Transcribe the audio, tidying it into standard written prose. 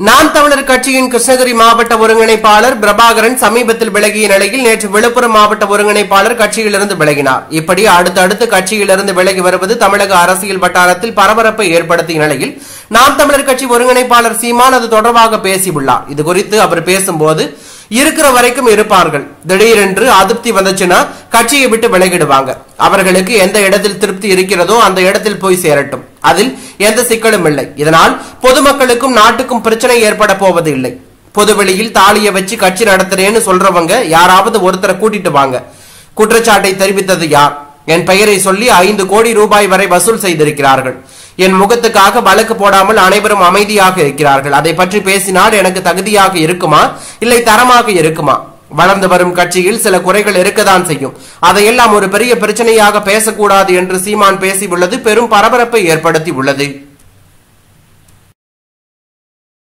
நாம் தமிழர் கட்சியின் கிருஷ்ணகிரி மாவட்ட ஒருங்கிணைப்பாளர் பிரபாகரன் சமீபத்தில் விலகிய நிலையில் நேற்று விழுப்புரம் மாவட்ட ஒருங்கிணைப்பாளர் கட்சியிலிருந்து விலகினார். இப்படி அடுத்தடுத்து கட்சியிலிருந்து விலகி வருவது தமிழக அரசியல் வட்டாரத்தில் பரபரப்பை ஏற்படுத்திய நிலையில் நாம் தமிழர் கட்சி ஒருங்கிணைப்பாளர் சீமான் அது தொடர்பாக பேசியுள்ளார். இதுகுறித்து அவர் பேசும்போது, இருக்கிற வரைக்கும் இருப்பார்கள், திடீரென்று அதிருப்தி வந்துச்சுன்னா கட்சியை விட்டு விலகிடுவாங்க. அவர்களுக்கு எந்த இடத்தில் திருப்தி இருக்கிறதோ அந்த இடத்தில் போய் சேரட்டும், அதில் எந்த சிக்கலும் இல்லை. இதனால் பொதுமக்களுக்கும் நாட்டுக்கும் பிரச்சனை ஏற்பட போவது இல்லை. பொதுவெளியில் தாலியை வச்சு கட்சி நடத்துறேன்னு சொல்றவங்க யாராவது ஒருத்தரை கூட்டிட்டு வாங்க. குற்றச்சாட்டை தெரிவித்தது யார்? என் பெயரை சொல்லி 5 கோடி ரூபாய் வரை வசூல் செய்திருக்கிறார்கள். என் முகத்துக்காக வழக்கு போடாமல் அனைவரும் அமைதியாக இருக்கிறார்கள். அதை பற்றி பேசினால் எனக்கு தகுதியாக இருக்குமா, இல்லை தரமாக இருக்குமா? வளர்ந்து வரும் கட்சியில் சில குறைகள் இருக்கத்தான் செய்யும். அதையெல்லாம் ஒரு பெரிய பிரச்சனையாக பேசக்கூடாது என்று சீமான் பேசியுள்ளது பெரும் பரபரப்பை ஏற்படுத்தி உள்ளது.